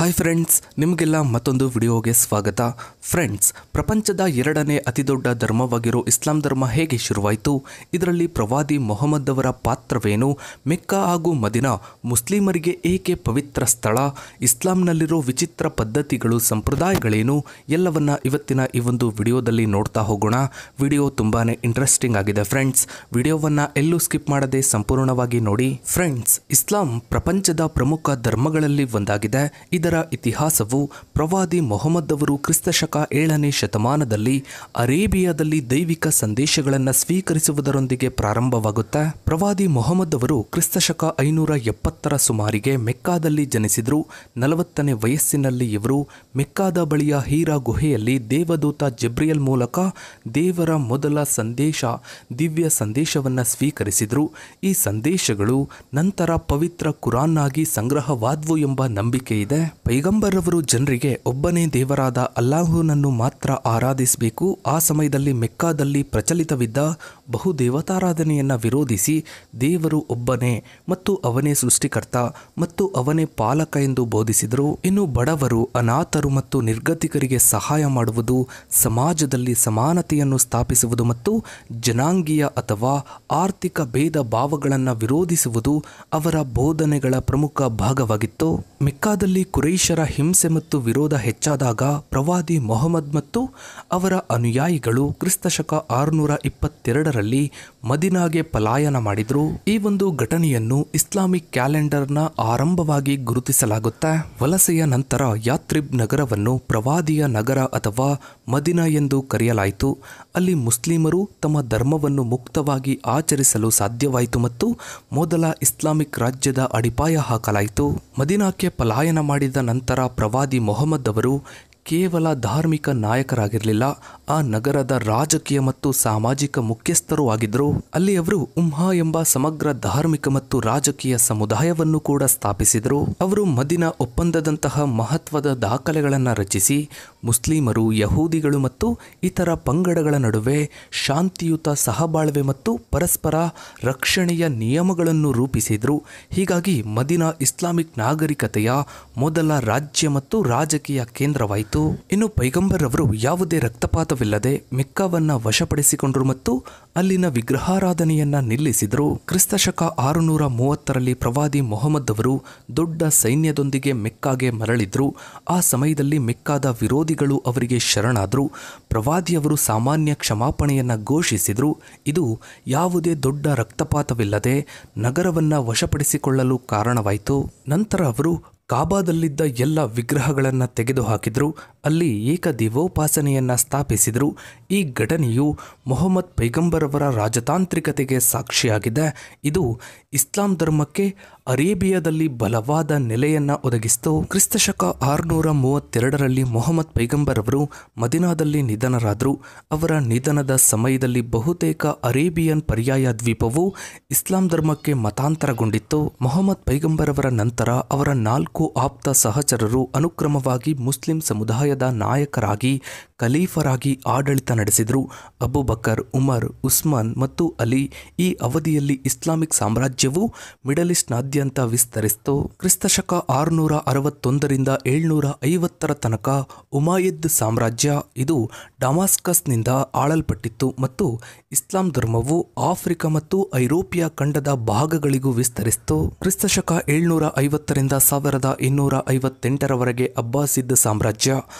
Hi friends, ನಿಮಗೆಲ್ಲ ಮತ್ತೊಂದು ವಿಡಿಯೋಗೆ ಸ್ವಾಗತ. ಫ್ರೆಂಡ್ಸ್, ಪ್ರಪಂಚದ ಎರಡನೇ ಅತಿದೊಡ್ಡ ಧರ್ಮವಾಗಿರೋ ಇಸ್ಲಾಂ ಧರ್ಮ ಹೇಗೆ ಶುರುವಾಯಿತು, ಇದರಲ್ಲಿ ಪ್ರವಾದಿ ಮೊಹಮ್ಮದ್ ಅವರ ಪಾತ್ರವೇನು, ಮೆಕ್ಕಾ ಹಾಗೂ ಮದಿನಾ ಮುಸ್ಲಿಮರಿಗೆ ಏಕೆ ಪವಿತ್ರ ಸ್ಥಳ, ಇಸ್ಲಾಂನಲ್ಲಿರೋ ವಿಚಿತ್ರ ಪದ್ಧತಿಗಳು ಸಂಪ್ರದಾಯಗಳೇನು, ಎಲ್ಲವನ್ನ ಇವತ್ತಿನ ಈ ಒಂದು ವಿಡಿಯೋದಲ್ಲಿ ನೋಡ್ತಾ ಹೋಗೋಣ. ವಿಡಿಯೋ ತುಂಬಾನೇ ಇಂಟ್ರೆಸ್ಟಿಂಗ್ ಆಗಿದೆ ಫ್ರೆಂಡ್ಸ್. ವಿಡಿಯೋವನ್ನ ಎಲ್ಲೂ ಸ್ಕಿಪ್ ಮಾಡದೆ ಸಂಪೂರ್ಣವಾಗಿ ನೋಡಿ. ಫ್ರೆಂಡ್ಸ್, ಇಸ್ಲಾಂ ಪ್ರಪಂಚದ ಪ್ರಮುಖ ಧರ್ಮಗಳಲ್ಲಿ ಒಂದಾಗಿದೆ. ಇದರ ಇತಿಹಾಸವು ಪ್ರವಾದಿ ಮೊಹಮ್ಮದ್ ಅವರು ಕ್ರಿಸ್ತಶಕ 7ನೇ ಶತಮಾನದಲ್ಲಿ ಅರೇಬಿಯಾದಲ್ಲಿ ದೈವಿಕ ಸಂದೇಶಗಳನ್ನು ಸ್ವೀಕರಿಸುವುದರೊಂದಿಗೆ ಪ್ರಾರಂಭವಾಗುತ್ತೆ. ಪ್ರವಾದಿ ಮೊಹಮ್ಮದ್ ಅವರು ಕ್ರಿಸ್ತಶಕ 570ರ ಸುಮಾರಿಗೆ ಮೆಕ್ಕಾದಲ್ಲಿ ಜನಿಸಿದ್ರು. 40ನೇ ವಯಸ್ಸಿನಲ್ಲಿ ಇವರು ಮೆಕ್ಕಾದ ಬಳಿಯ ಹೀರಾ ಗುಹೆಯಲ್ಲಿ ದೇವದೂತ ಜಬ್ರಿಯಲ್ ಮೂಲಕ ದೇವರ ಮೊದಲ ದಿವ್ಯ ಸಂದೇಶವನ್ನು ಸ್ವೀಕರಿಸಿದ್ರು. ಈ ಸಂದೇಶಗಳು ನಂತರ ಪವಿತ್ರ ಕುರಾನ್ ಆಗಿ ಸಂಗ್ರಹವಾದವು ಎಂಬ ನಂಬಿಕೆ ಇದೆ. ಪೈಗಂಬರವರು ಜನರಿಗೆ ಒಬ್ಬನೇ ದೇವರಾದ ಅಲ್ಲಾಹುನನ್ನು ಮಾತ್ರ ಆರಾಧಿಸಬೇಕು. ಆ ಸಮಯದಲ್ಲಿ ಮೆಕ್ಕಾದಲ್ಲಿ ಪ್ರಚಲಿತವಿದ್ದ ಬಹುದೇವತಾರಾಧನೆಯನ್ನು ವಿರೋಧಿಸಿ ದೇವರು ಒಬ್ಬನೇ ಮತ್ತು ಅವನೇ ಸೃಷ್ಟಿಕರ್ತ ಮತ್ತು ಅವನೇ ಪಾಲಕ ಎಂದು ಬೋಧಿಸಿದರು. ಇನ್ನು ಬಡವರು, ಅನಾಥರು ಮತ್ತು ನಿರ್ಗತಿಕರಿಗೆ ಸಹಾಯ ಮಾಡುವುದು, ಸಮಾಜದಲ್ಲಿ ಸಮಾನತೆಯನ್ನು ಸ್ಥಾಪಿಸುವುದು ಮತ್ತು ಜನಾಂಗೀಯ ಅಥವಾ ಆರ್ಥಿಕ ಭೇದ ಭಾವಗಳನ್ನು ವಿರೋಧಿಸುವುದು ಅವರ ಬೋಧನೆಗಳ ಪ್ರಮುಖ ಭಾಗವಾಗಿತ್ತು. ಮೆಕ್ಕಾದಲ್ಲಿ ಕುರೈಶರ ಹಿಂಸೆ ಮತ್ತು ವಿರೋಧ ಹೆಚ್ಚಾದಾಗ ಪ್ರವಾದಿ ಮೊಹಮ್ಮದ್ ಮತ್ತು ಅವರ ಅನುಯಾಯಿಗಳು ಕ್ರಿಸ್ತಶಕ 622ರಲ್ಲಿ ಮದಿನಾಗೆ ಪಲಾಯನ ಮಾಡಿದ್ರು. ಈ ಒಂದು ಘಟನೆಯನ್ನು ಇಸ್ಲಾಮಿಕ್ ಕ್ಯಾಲೆಂಡರ್ನ ಆರಂಭವಾಗಿ ಗುರುತಿಸಲಾಗುತ್ತೆ. ವಲಸೆಯ ನಂತರ ಯಾತ್ರಿಬ್ ನಗರವನ್ನು ಪ್ರವಾದಿಯ ನಗರ ಅಥವಾ ಮದಿನಾ ಎಂದು ಕರೆಯಲಾಯಿತು. ಅಲ್ಲಿ ಮುಸ್ಲಿಮರು ತಮ್ಮ ಧರ್ಮವನ್ನು ಮುಕ್ತವಾಗಿ ಆಚರಿಸಲು ಸಾಧ್ಯವಾಯಿತು ಮತ್ತು ಮೊದಲ ಇಸ್ಲಾಮಿಕ್ ರಾಜ್ಯದ ಅಡಿಪಾಯ ಹಾಕಲಾಯಿತು. ಮದಿನಾಕ್ಕೆ ಪಲಾಯನ ಮಾಡಿದ ನಂತರ ಪ್ರವಾದಿ ಮೊಹಮ್ಮದ್ ಅವರು ಕೇವಲ ಧಾರ್ಮಿಕ ನಾಯಕರಾಗಿರಲಿಲ್ಲ, ಆ ನಗರದ ರಾಜಕೀಯ ಮತ್ತು ಸಾಮಾಜಿಕ ಮುಖ್ಯಸ್ಥರೂ ಆಗಿದ್ದರು. ಅಲ್ಲಿ ಅವರು ಉಮ್ಹಾ ಎಂಬ ಸಮಗ್ರ ಧಾರ್ಮಿಕ ಮತ್ತು ರಾಜಕೀಯ ಸಮುದಾಯವನ್ನು ಕೂಡ ಸ್ಥಾಪಿಸಿದರು. ಅವರು ಮದಿನಾ ಒಪ್ಪಂದದಂತಹ ಮಹತ್ವದ ದಾಖಲೆಗಳನ್ನು ರಚಿಸಿ ಮುಸ್ಲಿಮರು, ಯಹೂದಿಗಳು ಮತ್ತು ಇತರ ಪಂಗಡಗಳ ನಡುವೆ ಶಾಂತಿಯುತ ಸಹಬಾಳ್ವೆ ಮತ್ತು ಪರಸ್ಪರ ರಕ್ಷಣೆಯ ನಿಯಮಗಳನ್ನು ರೂಪಿಸಿದರು. ಹೀಗಾಗಿ ಮದಿನಾ ಇಸ್ಲಾಮಿಕ್ ನಾಗರಿಕತೆಯ ಮೊದಲ ರಾಜ್ಯ ಮತ್ತು ರಾಜಕೀಯ ಕೇಂದ್ರವಾಯಿತು. ಇನ್ನು ಪೈಗಂಬರ್ ಅವರು ಯಾವುದೇ ರಕ್ತಪಾತವಿಲ್ಲದೆ ಮೆಕ್ಕಾವನ್ನ ವಶಪಡಿಸಿಕೊಂಡರು ಮತ್ತು ಅಲ್ಲಿನ ವಿಗ್ರಹಾರಾಧನೆಯನ್ನ ನಿಲ್ಲಿಸಿದರು. ಕ್ರಿಸ್ತಶಕ 630ರಲ್ಲಿ ಪ್ರವಾದಿ ಮೊಹಮ್ಮದ್ ಅವರು ದೊಡ್ಡ ಸೈನ್ಯದೊಂದಿಗೆ ಮೆಕ್ಕಾಗೆ ಮರಳಿದ್ರು. ಆ ಸಮಯದಲ್ಲಿ ಮೆಕ್ಕಾದ ವಿರೋಧಿಗಳು ಅವರಿಗೆ ಶರಣಾದರು. ಪ್ರವಾದಿಯವರು ಸಾಮಾನ್ಯ ಕ್ಷಮಾಪಣೆಯನ್ನ ಘೋಷಿಸಿದರು. ಇದು ಯಾವುದೇ ದೊಡ್ಡ ರಕ್ತಪಾತವಿಲ್ಲದೆ ನಗರವನ್ನ ವಶಪಡಿಸಿಕೊಳ್ಳಲು ಕಾರಣವಾಯಿತು. ನಂತರ ಅವರು ಕಾಬಾದಲ್ಲಿದ್ದ ಎಲ್ಲ ವಿಗ್ರಹಗಳನ್ನು ತೆಗೆದುಹಾಕಿದರು. ಅಲ್ಲಿ ಏಕದೇವೋಪಾಸನೆಯನ್ನು ಸ್ಥಾಪಿಸಿದರು. ಈ ಘಟನೆಯು ಮೊಹಮ್ಮದ್ ಪೈಗಂಬರವರ ರಾಜತಾಂತ್ರಿಕತೆಗೆ ಸಾಕ್ಷಿಯಾಗಿದೆ. ಇದು ಇಸ್ಲಾಂ ಧರ್ಮಕ್ಕೆ ಅರೇಬಿಯಾದಲ್ಲಿ ಬಲವಾದ ನೆಲೆಯನ್ನು ಒದಗಿಸಿತು. ಕ್ರಿಸ್ತಶಕ 632ರಲ್ಲಿ ಮೊಹಮ್ಮದ್ ಪೈಗಂಬರ್ ಅವರು ಮದಿನಾದಲ್ಲಿ ನಿಧನರಾದರು. ಅವರ ನಿಧನದ ಸಮಯದಲ್ಲಿ ಬಹುತೇಕ ಅರೇಬಿಯನ್ ಪರ್ಯಾಯ ದ್ವೀಪವು ಇಸ್ಲಾಂ ಧರ್ಮಕ್ಕೆ ಮತಾಂತರಗೊಂಡಿತ್ತು. ಮೊಹಮ್ಮದ್ ಪೈಗಂಬರ್ ಅವರ ನಂತರ ಅವರ 4 ಆಪ್ತ ಸಹಚರರು ಅನುಕ್ರಮವಾಗಿ ಮುಸ್ಲಿಂ ಸಮುದಾಯದ ನಾಯಕರಾಗಿ, ಖಲೀಫರಾಗಿ ಆಡಳಿತ ನಡೆಸಿದರು. ಅಬೂಬಕರ್, ಉಮರ್, ಉಸ್ಮಾನ್ ಮತ್ತು ಅಲಿ. ಈ ಅವಧಿಯಲ್ಲಿ ಇಸ್ಲಾಮಿಕ್ ಸಾಮ್ರಾಜ್ಯವು ಮಿಡಲ್ ಈಸ್ಟ್ನಾದ್ಯಂತ ವಿಸ್ತರಿಸಿತು. ಕ್ರಿಸ್ತಶಕ 661ರಿಂದ 750ರ ತನಕ ಉಮಾಯಿದ್ ಸಾಮ್ರಾಜ್ಯ, ಇದು ಡಮಾಸ್ಕಸ್ನಿಂದ ಆಳಲ್ಪಟ್ಟಿತ್ತು ಮತ್ತು ಇಸ್ಲಾಂ ಧರ್ಮವು ಆಫ್ರಿಕಾ ಮತ್ತು ಐರೋಪ್ಯ ಖಂಡದ ಭಾಗಗಳಿಗೂ ವಿಸ್ತರಿಸಿತು. ಕ್ರಿಸ್ತಶಕ 750ರಿಂದ 1258ರವರೆಗೆ ಅಬ್ಬಾಸಿದ್ ಸಾಮ್ರಾಜ್ಯ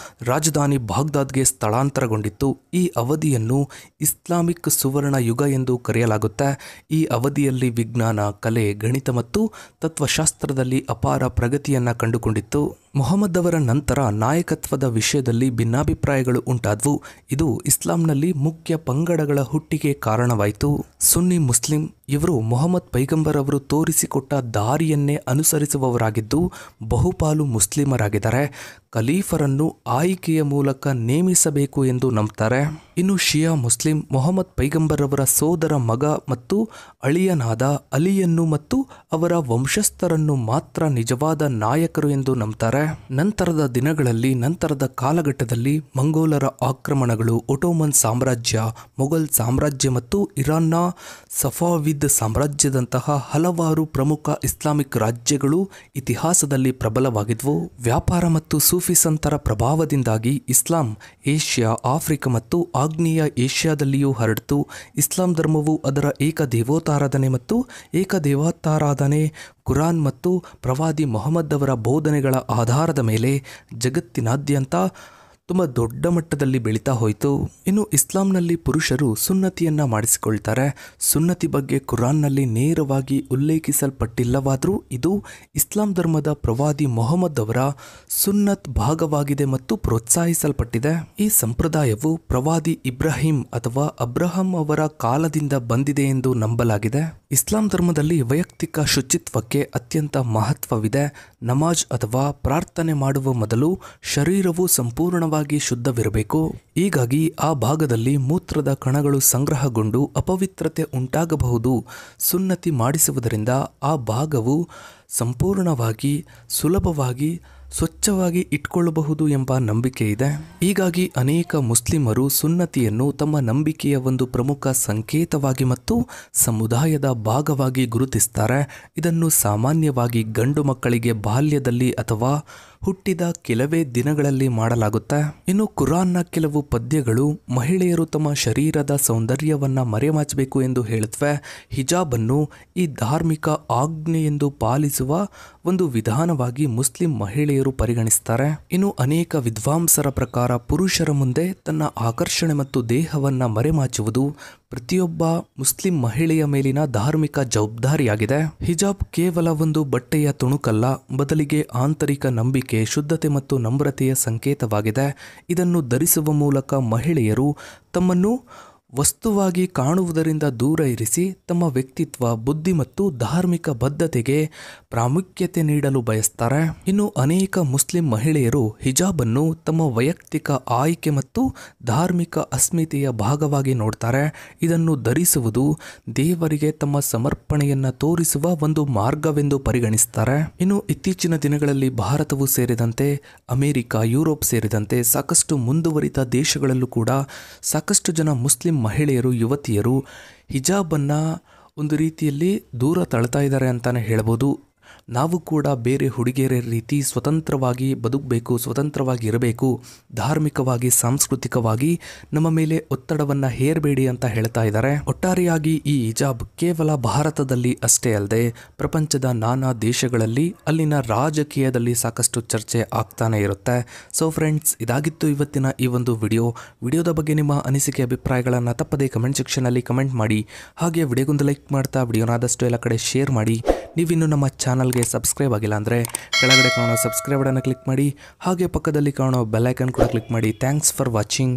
ರಾಜಧಾನಿ ಬಾಗ್ದಾದ್ಗೆ ಸ್ಥಳಾಂತರಗೊಂಡಿತ್ತು. ಈ ಅವಧಿಯನ್ನು ಇಸ್ಲಾಮಿಕ್ ಸುವರ್ಣ ಯುಗ ಎಂದು ಕರೆಯಲಾಗುತ್ತೆ. ಈ ಅವಧಿಯಲ್ಲಿ ವಿಜ್ಞಾನ, ಕಲೆ, ಗಣಿತ ಮತ್ತು ತತ್ವಶಾಸ್ತ್ರದಲ್ಲಿ ಅಪಾರ ಪ್ರಗತಿಯನ್ನು ಕಂಡುಕೊಂಡಿತ್ತು. ಮೊಹಮ್ಮದ್ ಅವರ ನಂತರ ನಾಯಕತ್ವದ ವಿಷಯದಲ್ಲಿ ಭಿನ್ನಾಭಿಪ್ರಾಯಗಳು ಉಂಟಾದವು. ಇದು ಇಸ್ಲಾಂನಲ್ಲಿ ಮುಖ್ಯ ಪಂಗಡಗಳ ಹುಟ್ಟಿಗೆ ಕಾರಣವಾಯಿತು. ಸುನ್ನಿ ಮುಸ್ಲಿಂ ಇವರು ಮೊಹಮ್ಮದ್ ಪೈಗಂಬರ್ ಅವರು ತೋರಿಸಿಕೊಟ್ಟ ದಾರಿಯನ್ನೇ ಅನುಸರಿಸುವವರಾಗಿದ್ದು ಬಹುಪಾಲು ಮುಸ್ಲಿಮರಾಗಿದ್ದಾರೆ. ಖಲೀಫರನ್ನು ಆಯ್ಕೆಯ ಮೂಲಕ ನೇಮಿಸಬೇಕು ಎಂದು ನಂಬ್ತಾರೆ. ಇನ್ನು ಶಿಯಾ ಮುಸ್ಲಿಂ ಮೊಹಮ್ಮದ್ ಪೈಗಂಬರ್ ಅವರ ಸೋದರ ಮಗ ಮತ್ತು ಅಳಿಯನಾದ ಅಲಿಯನ್ನು ಮತ್ತು ಅವರ ವಂಶಸ್ಥರನ್ನು ಮಾತ್ರ ನಿಜವಾದ ನಾಯಕರು ಎಂದು ನಂಬ್ತಾರೆ. ಹೇಳ್ತಾರೆ. ನಂತರದ ದಿನಗಳಲ್ಲಿ, ನಂತರದ ಕಾಲಘಟ್ಟದಲ್ಲಿ ಮಂಗೋಲರ ಆಕ್ರಮಣಗಳು, ಒಟೋಮನ್ ಸಾಮ್ರಾಜ್ಯ, ಮೊಘಲ್ ಸಾಮ್ರಾಜ್ಯ ಮತ್ತು ಇರಾನ್ನ ಸಫಾವಿದ್ ಸಾಮ್ರಾಜ್ಯದಂತಹ ಹಲವಾರು ಪ್ರಮುಖ ಇಸ್ಲಾಮಿಕ್ ರಾಜ್ಯಗಳು ಇತಿಹಾಸದಲ್ಲಿ ಪ್ರಬಲವಾಗಿದ್ವು. ವ್ಯಾಪಾರ ಮತ್ತು ಸೂಫಿ ಸಂತರ ಪ್ರಭಾವದಿಂದಾಗಿ ಇಸ್ಲಾಂ ಏಷ್ಯಾ, ಆಫ್ರಿಕಾ ಮತ್ತು ಆಗ್ನೇಯ ಏಷ್ಯಾದಲ್ಲಿಯೂ ಹರಡಿತು. ಇಸ್ಲಾಂ ಧರ್ಮವು ಅದರ ಏಕದೇವತಾರಾಧನೆ ಮತ್ತು ಏಕದೇವತಾರಾಧನೆ, ಕುರಾನ್ ಮತ್ತು ಪ್ರವಾದಿ ಮೊಹಮ್ಮದ್ ಅವರ ಬೋಧನೆಗಳ ಆಧಾರದ ಮೇಲೆ ಜಗತ್ತಿನಾದ್ಯಂತ ತುಂಬ ದೊಡ್ಡ ಮಟ್ಟದಲ್ಲಿ ಬೆಳೀತಾ ಹೋಯಿತು. ಇನ್ನು ಇಸ್ಲಾಂನಲ್ಲಿ ಪುರುಷರು ಸುನ್ನತಿಯನ್ನು ಮಾಡಿಸಿಕೊಳ್ತಾರೆ. ಸುನ್ನತಿ ಬಗ್ಗೆ ಕುರಾನ್ನಲ್ಲಿ ನೇರವಾಗಿ ಉಲ್ಲೇಖಿಸಲ್ಪಟ್ಟಿಲ್ಲವಾದರೂ ಇದು ಇಸ್ಲಾಂ ಧರ್ಮದ ಪ್ರವಾದಿ ಮೊಹಮ್ಮದ್ ಅವರ ಸುನ್ನತ್ ಭಾಗವಾಗಿದೆ ಮತ್ತು ಪ್ರೋತ್ಸಾಹಿಸಲ್ಪಟ್ಟಿದೆ. ಈ ಸಂಪ್ರದಾಯವು ಪ್ರವಾದಿ ಇಬ್ರಾಹಿಂ ಅಥವಾ ಅಬ್ರಹಂ ಅವರ ಕಾಲದಿಂದ ಬಂದಿದೆ ಎಂದು ನಂಬಲಾಗಿದೆ. ಇಸ್ಲಾಂ ಧರ್ಮದಲ್ಲಿ ವೈಯಕ್ತಿಕ ಶುಚಿತ್ವಕ್ಕೆ ಅತ್ಯಂತ ಮಹತ್ವವಿದೆ. ನಮಾಜ್ ಅಥವಾ ಪ್ರಾರ್ಥನೆ ಮಾಡುವ ಮೊದಲು ಶರೀರವು ಸಂಪೂರ್ಣವಾಗಿ ಶುದ್ಧವಿರಬೇಕು. ಹೀಗಾಗಿ ಆ ಭಾಗದಲ್ಲಿ ಮೂತ್ರದ ಕಣಗಳು ಸಂಗ್ರಹಗೊಂಡು ಅಪವಿತ್ರತೆ ಉಂಟಾಗಬಹುದು. ಸುನ್ನತಿ ಮಾಡಿಸುವುದರಿಂದ ಆ ಭಾಗವು ಸಂಪೂರ್ಣವಾಗಿ ಸುಲಭವಾಗಿ ಸ್ವಚ್ಛವಾಗಿ ಇಟ್ಕೊಳ್ಳಬಹುದು ಎಂಬ ನಂಬಿಕೆ ಇದೆ. ಹೀಗಾಗಿ ಅನೇಕ ಮುಸ್ಲಿಮರು ಸುನ್ನತಿಯನ್ನು ತಮ್ಮ ನಂಬಿಕೆಯ ಒಂದು ಪ್ರಮುಖ ಸಂಕೇತವಾಗಿ ಮತ್ತು ಸಮುದಾಯದ ಭಾಗವಾಗಿ ಗುರುತಿಸ್ತಾರೆ. ಇದನ್ನು ಸಾಮಾನ್ಯವಾಗಿ ಗಂಡು ಮಕ್ಕಳಿಗೆ ಬಾಲ್ಯದಲ್ಲಿ ಅಥವಾ ಹುಟ್ಟಿದ ಕೆಲವೇ ದಿನಗಳಲ್ಲಿ ಮಾಡಲಾಗುತ್ತೆ. ಇನ್ನು ಕುರಾನ್ನ ಕೆಲವು ಪದ್ಯಗಳು ಮಹಿಳೆಯರು ತಮ್ಮ ಶರೀರದ ಸೌಂದರ್ಯವನ್ನ ಮರೆಮಾಚಬೇಕು ಎಂದು ಹೇಳುತ್ತವೆ. ಹಿಜಾಬನ್ನು ಈ ಧಾರ್ಮಿಕ ಆಜ್ಞೆ ಎಂದು ಪಾಲಿಸುವ ಒಂದು ವಿಧಾನವಾಗಿ ಮುಸ್ಲಿಂ ಮಹಿಳೆಯರು ಪರಿಗಣಿಸ್ತಾರೆ. ಇನ್ನು ಅನೇಕ ವಿದ್ವಾಂಸರ ಪ್ರಕಾರ ಪುರುಷರ ಮುಂದೆ ತನ್ನ ಆಕರ್ಷಣೆ ಮತ್ತು ದೇಹವನ್ನ ಮರೆಮಾಚುವುದು ಪ್ರತಿಯೊಬ್ಬ ಮುಸ್ಲಿಂ ಮಹಿಳೆಯ ಮೇಲಿನ ಧಾರ್ಮಿಕ ಜವಾಬ್ದಾರಿಯಾಗಿದೆ. ಹಿಜಾಬ್ ಕೇವಲ ಒಂದು ಬಟ್ಟೆಯ ತುಣುಕಲ್ಲ, ಬದಲಿಗೆ ಆಂತರಿಕ ನಂಬಿಕೆ, ಶುದ್ಧತೆ ಮತ್ತು ನಮ್ರತೆಯ ಸಂಕೇತವಾಗಿದೆ. ಇದನ್ನು ಧರಿಸುವ ಮೂಲಕ ಮಹಿಳೆಯರು ತಮ್ಮನ್ನು ವಸ್ತುವಾಗಿ ಕಾಣುವುದರಿಂದ ದೂರ ಇರಿಸಿ ತಮ್ಮ ವ್ಯಕ್ತಿತ್ವ, ಬುದ್ಧಿ ಮತ್ತು ಧಾರ್ಮಿಕ ಬದ್ಧತೆಗೆ ಪ್ರಾಮುಖ್ಯತೆ ನೀಡಲು ಬಯಸ್ತಾರೆ. ಇನ್ನು ಅನೇಕ ಮುಸ್ಲಿಂ ಮಹಿಳೆಯರು ಹಿಜಾಬನ್ನು ತಮ್ಮ ವೈಯಕ್ತಿಕ ಆಯ್ಕೆ ಮತ್ತು ಧಾರ್ಮಿಕ ಅಸ್ಮಿತೆಯ ಭಾಗವಾಗಿ ನೋಡ್ತಾರೆ. ಇದನ್ನು ಧರಿಸುವುದು ದೇವರಿಗೆ ತಮ್ಮ ಸಮರ್ಪಣೆಯನ್ನು ತೋರಿಸುವ ಒಂದು ಮಾರ್ಗವೆಂದು ಪರಿಗಣಿಸ್ತಾರೆ. ಇನ್ನು ಇತ್ತೀಚಿನ ದಿನಗಳಲ್ಲಿ ಭಾರತವು ಸೇರಿದಂತೆ ಅಮೆರಿಕ, ಯುರೋಪ್ ಸೇರಿದಂತೆ ಸಾಕಷ್ಟು ಮುಂದುವರಿದ ದೇಶಗಳಲ್ಲೂ ಕೂಡ ಸಾಕಷ್ಟು ಜನ ಮುಸ್ಲಿಂ ಮಹಿಳೆಯರು, ಯುವತಿಯರು ಹಿಜಾಬನ್ನು ಒಂದು ರೀತಿಯಲ್ಲಿ ದೂರ ತಳ್ತಾ ಇದ್ದಾರೆ ಅಂತಾನೆ ಹೇಳ್ಬೋದು. ನಾವು ಕೂಡ ಬೇರೆ ಹುಡುಗಿಯರ ರೀತಿ ಸ್ವತಂತ್ರವಾಗಿ ಬದುಕಬೇಕು, ಸ್ವತಂತ್ರವಾಗಿ ಇರಬೇಕು, ಧಾರ್ಮಿಕವಾಗಿ ಸಾಂಸ್ಕೃತಿಕವಾಗಿ ನಮ್ಮ ಮೇಲೆ ಒತ್ತಡವನ್ನು ಹೇರಬೇಡಿ ಅಂತ ಹೇಳ್ತಾ ಇದ್ದಾರೆ. ಒಟ್ಟಾರೆಯಾಗಿ ಈ ಹಿಜಾಬ್ ಕೇವಲ ಭಾರತದಲ್ಲಿ ಅಷ್ಟೇ ಅಲ್ಲದೆ ಪ್ರಪಂಚದ ನಾನಾ ದೇಶಗಳಲ್ಲಿ ಅಲ್ಲಿನ ರಾಜಕೀಯದಲ್ಲಿ ಸಾಕಷ್ಟು ಚರ್ಚೆ ಆಗ್ತಾನೆ ಇರುತ್ತೆ. ಸೊ ಫ್ರೆಂಡ್ಸ್, ಇದಾಗಿತ್ತು ಇವತ್ತಿನ ಈ ಒಂದು ವಿಡಿಯೋದ ಬಗ್ಗೆ ನಿಮ್ಮ ಅನಿಸಿಕೆ, ಅಭಿಪ್ರಾಯಗಳನ್ನು ತಪ್ಪದೇ ಕಮೆಂಟ್ ಸೆಕ್ಷನಲ್ಲಿ ಕಮೆಂಟ್ ಮಾಡಿ. ಹಾಗೆ ವಿಡಿಯೋಗೊಂದು ಲೈಕ್ ಮಾಡ್ತಾ ವಿಡಿಯೋನಾದಷ್ಟು ಎಲ್ಲ ಕಡೆ ಶೇರ್ ಮಾಡಿ. ನೀವಿನ್ನು ನಮ್ಮ ಚಾನಲ್ಗೆ ಸಬ್ಸ್ಕ್ರೈಬ್ ಆಗಿಲ್ಲ ಅಂದರೆ ಕೆಳಗಡೆ ಕಾಣೋ ಸಬ್ಸ್ಕ್ರೈಬ್ ಬಟನ್ನ ಕ್ಲಿಕ್ ಮಾಡಿ. ಹಾಗೆ ಪಕ್ಕದಲ್ಲಿ ಕಾಣೋ ಬೆಲ್ ಐಕನ್ ಕೂಡ ಕ್ಲಿಕ್ ಮಾಡಿ. Thanks for watching.